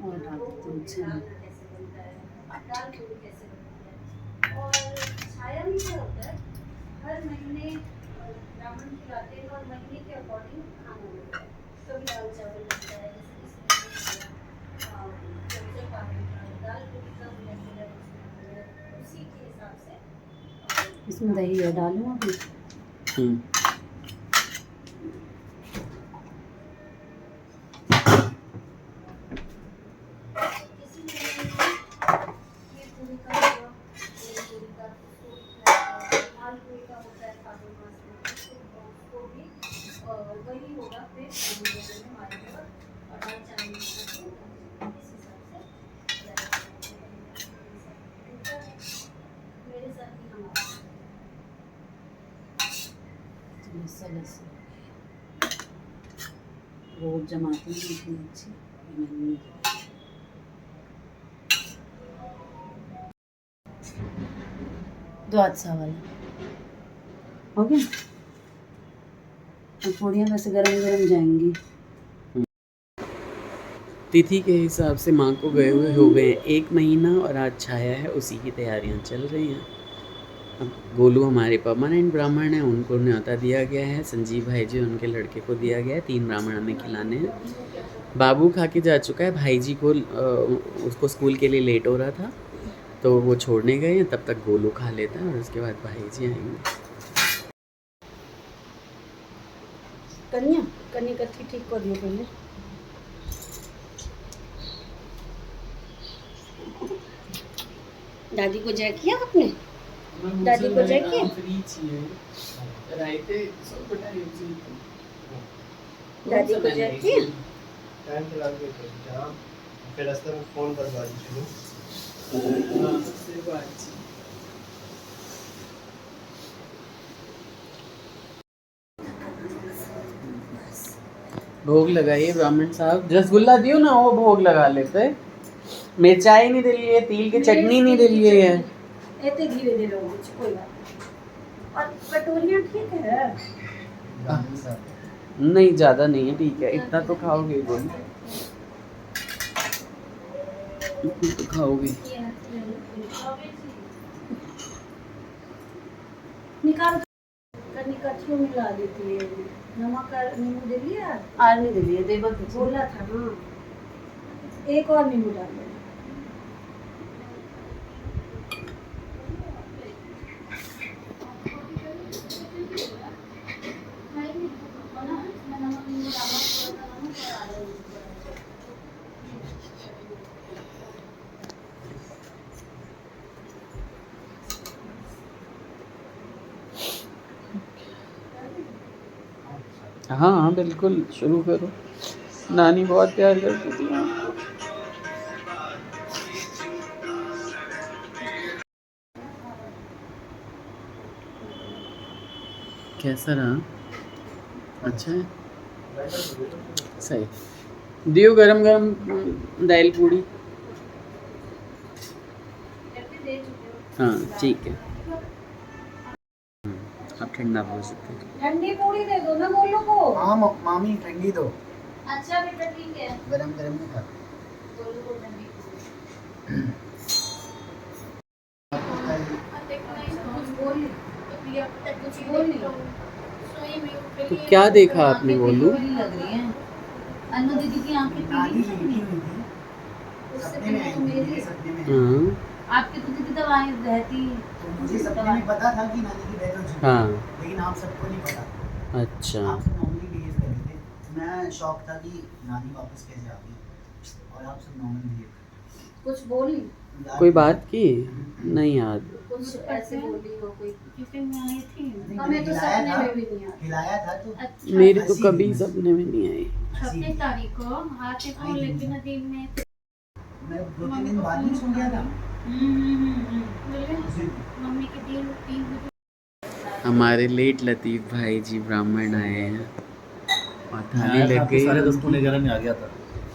और डाल देती हूँ छेना। दाल पूरी कैसे बनता है और छाया में क्या होता है, हर महीने ब्राह्मण खिलाते हैं और महीने के अकॉर्डिंग खाना होता है। कभी दाल चावल बनता है, जैसे इस महीने चौसे पानी का दाल पूरी का रेगुलर उसी के हिसाब से इसमें दही है, डालूँ अभी? किसी महीने खीर पूरी का हुआ, दही पूरी का, माल पूरी का होता है फागुन मास में, उसको भी वही होगा फिर महीने में मारेगा और दाल चावल बना के इस हिसाब से मेरे साथ ही हमारा रोज जमाती हूँ इतनी अच्छी नहीं। दो अच्छा वाला हो गया। अब पूड़ियाँ वैसे गरम गरम जाएंगी। तिथि के हिसाब से माँ को गए हुए हो गए 1 महीना और आज छाया है, उसी की तैयारियाँ चल रही हैं। अब गोलू हमारे परमानेंट ब्राह्मण हैं, उनको न्योता दिया गया है। संजीव भाई जी उनके लड़के को दिया गया है, 3 ब्राह्मण हमें खिलाने हैं। बाबू खा के जा चुका है, भाई जी को उसको स्कूल के लिए लेट हो रहा था तो वो छोड़ने गए हैं, तब तक गोलू खा लेता है और उसके बाद भाई जी आएंगे। कन्या कथी ठीक कर दियो पहले। दादी को जय किया आपने? दादी को जय किया? दादी को जय किया? फिर रास्ते में फोन पर बात भोग लगाइए ब्राह्मण साहब, रसगुल्ला दियो ना, वो भोग लगा लेते। मिर्चाई नहीं दिली है, तिल की चटनी नहीं दिली है। एते धीरे धीरे हो कोई बात। और कटोरियां ठीक है? नहीं ज़्यादा नहीं है, ठीक है, इतना तो खाओगे बोल, इतना तो खाओगे। निकाल कनिकथियों में ला देती है। नमक और नींबू दे लिया? और नहीं दे लिया, देवा बोला था ना, एक और नींबू डाल देना। हाँ हाँ बिल्कुल, शुरू करो। नानी बहुत प्यार करती थी आपको। कैसा रहा? अच्छा है, सही। दियो गरम गरम दाल पूड़ी। हाँ ठीक है, आप ठंडा बोल सकते हैं। ठंडी पूरी दे दो ना गोलू को। हाँ मामी ठंडी दो। अच्छा बेटा ठीक है, गरम गरम नहीं खा। गोलू को ठंडी तो क्या देखा आपने गोलू? लग रही है अनु दीदी की आंखें नानी पीली लेटी हुई थी, सपने में आई थी, सपने में। हाँ आपकी तो दीदी दवाएं रहती। तो मुझे सपने में पता था कि नानी की डेथ हो चुकी है, हाँ लेकिन आप सबको नहीं पता। अच्छा, आप सब नॉर्मली बिहेव कर रहे थे, मैं शॉक था कि नानी वापस कैसे आ गई और आप सब नॉर्मल बिहेव कर रहे थे। कुछ बोली? कोई बात की? नहीं याद। कुछ ऐसे बोली हो कोई? क्योंकि मैं आई थी, हमें तो सपने में भी नहीं आता। खिलाया था तो अच्छा मेरे तो कभी सपने में नहीं आई। 26 तारीख को आते को, लेकिन दिन में मैं 2-3 दिन बाद ही सो गया था। मम्मी के 3 बजे हमारे लेट लतीफ़ भाई जी ब्राह्मण आए हैं और थाली लग गई। 11:30 में आ गया था।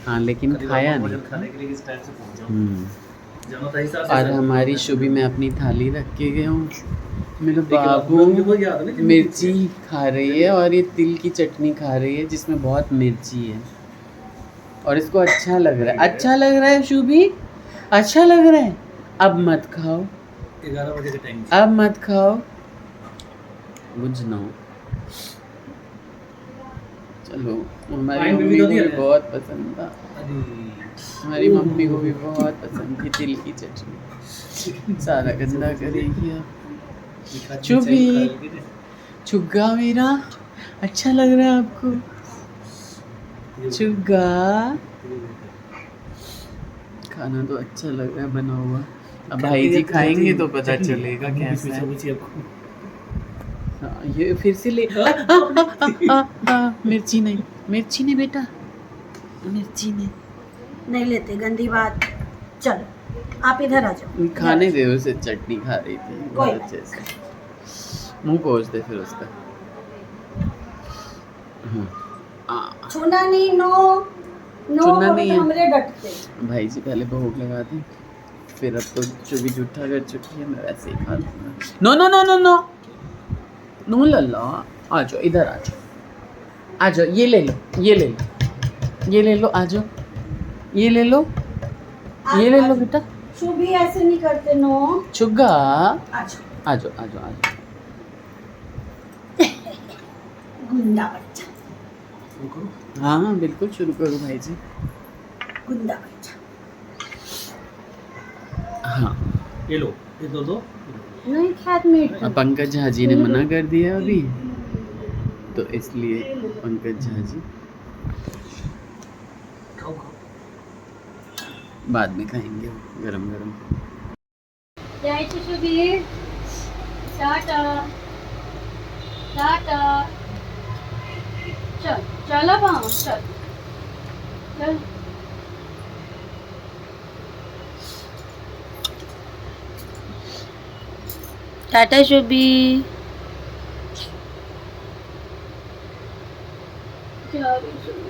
हाँ लेकिन खाया नहीं। खाने के लिए इस टाइम से पहुंचा। और हमारी शुभी में अपनी थाली रख के गया हूँ। मेरा बाबू मिर्ची खा रही है और ये तिल की चटनी खा रही है जिसमें बहुत मिर्ची है। और इसको अच्छा लग रहा है, अच्छा लग रहा है शुभी, अच्छा लग रहा है। अब मत खाओ, 11 बजे का टाइम। अब मत खाओ, बुझ ना हो। चलो, हमारी Wine भी मम्मी तो को दिया भी है। बहुत पसंद था, अरे हमारी मम्मी को भी बहुत पसंद थी तिल की चटनी। सारा गंदा करेगी अब। चुपी, चुग्गा मेरा, अच्छा लग रहा है आपको? चुग्गा, खाना तो अच्छा लग रहा है बना हुआ। अब भाई जी खाएंगे तो पता चलेगा कैसा है। हाँ, ये फिर से ले मिर्ची नहीं, मिर्ची नहीं बेटा, मिर्ची नहीं। नहीं लेते, गंदी बात। चलो आप इधर आ जाओ। खाने दे उसे, चटनी खा रही थी कोई बहुत नहीं। अच्छे से। मुंह पोंछ दे फिर उसका। हाँ, छूना नहीं, नो नो छूना बोलो नहीं तो है। हमरे डटते। भाई जी पहले भोग लगा दी, फिर अब तो जो भी जूठा कर चुकी है मैं वैसे ही खा लूँगा। No no no no no no लल्ला, आ जाओ इधर, आ जाओ, आ जाओ, ये ले लो, ये ले लो, ये ले लो, आ जाओ, ये ले लो, ये ले लो बेटा। शुभी ऐसे नहीं करते, नो। चुग्गा, आ जाओ, आ जाओ, आ जाओ, आ जाओ। गुंडा बच्चा, हाँ बिल्कुल शुरू करो भाई जी। गुंडा बच्चा। हाँ, ये लो, ये दो। नहीं खात मीठ। अब पंकज झा जी ने मना कर दिया अभी, तो इसलिए पंकज झा जी खाओ खाओ। बाद में खाएंगे गरम गरम। जायचं शुभी, टाटा टाटा, चल चला भाऊ, चल चल। टाटा शुभी। जा रही शुभी,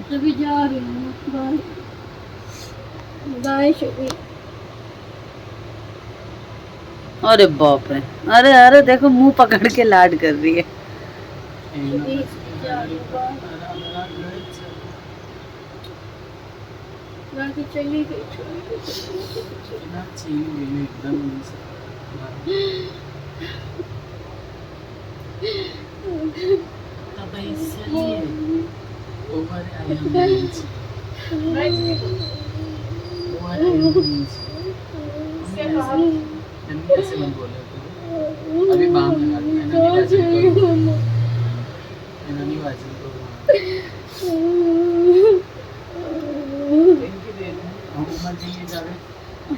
शुभी जा रही हूँ, बाय बाय शुभी। अरे बाप रे, अरे अरे देखो मुंह पकड़ के लाड कर रही है। शुभी जा रही हूँ, बाय। बाकी चली गई, अभी बाम लगा दो, नहीं बाजी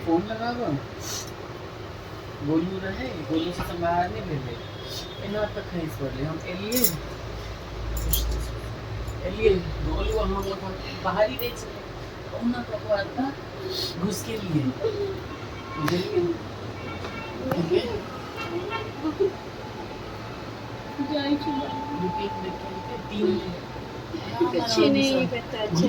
फोन लगा दो, गोलू रहे, गोलू से संभाल नहीं ले ले, इन्हें तक नहीं छोड़ ले हम एलिए गोलू हम लोग बाहर ही नहीं चले, उन्हें तो आता घुस के लिए मुझे ठीक है। अच्छे नहीं पता, अच्छे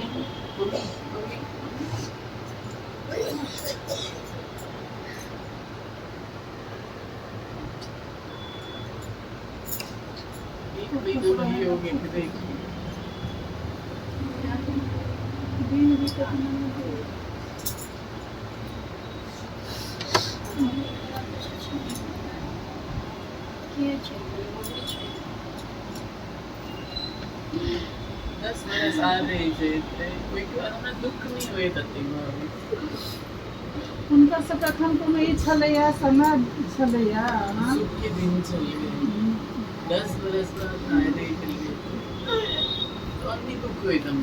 हुनकर सबके एखन कोनो ई छलैया समय छलैया सुख के दिन चले गए 10 बरस बाद आए थे इटली तो अन्नी दुख हुई तुम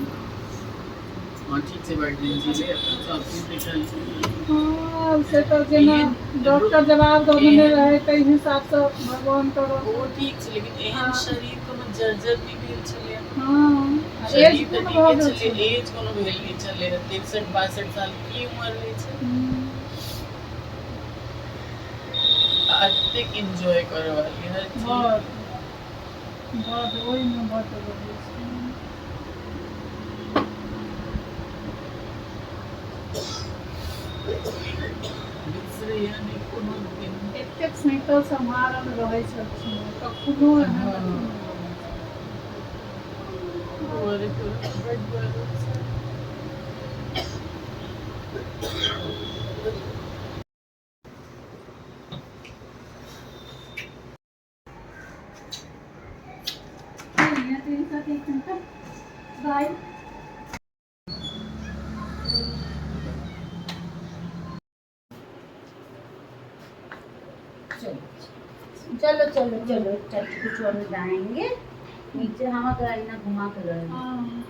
और ठीक से बैठ दिन जी ले अपन सब चीज देखा हाँ से तो जेना डॉक्टर जवाब दोने रहे कई हिसाब से भगवान करो वो ठीक है लेकिन एहन शरीर को न जर्जर भी भेल चले हाँ एज शरीर को तो बहुत ठीक चले एज को न भेल नहीं चले 63-62 साल की उम्र में छे अतिक एंजॉय करो वाली हर चीज बहुत वही में बहुत दूसरे यानी कोनो दिन एतेक स्नेह सम्हारल रहै छथिन कखनो एहन वेरी गुड। बाय। चलो चलो चलो चलो कुछ और जाएंगे नीचे, हम गाड़ी ना घुमा कर हाँ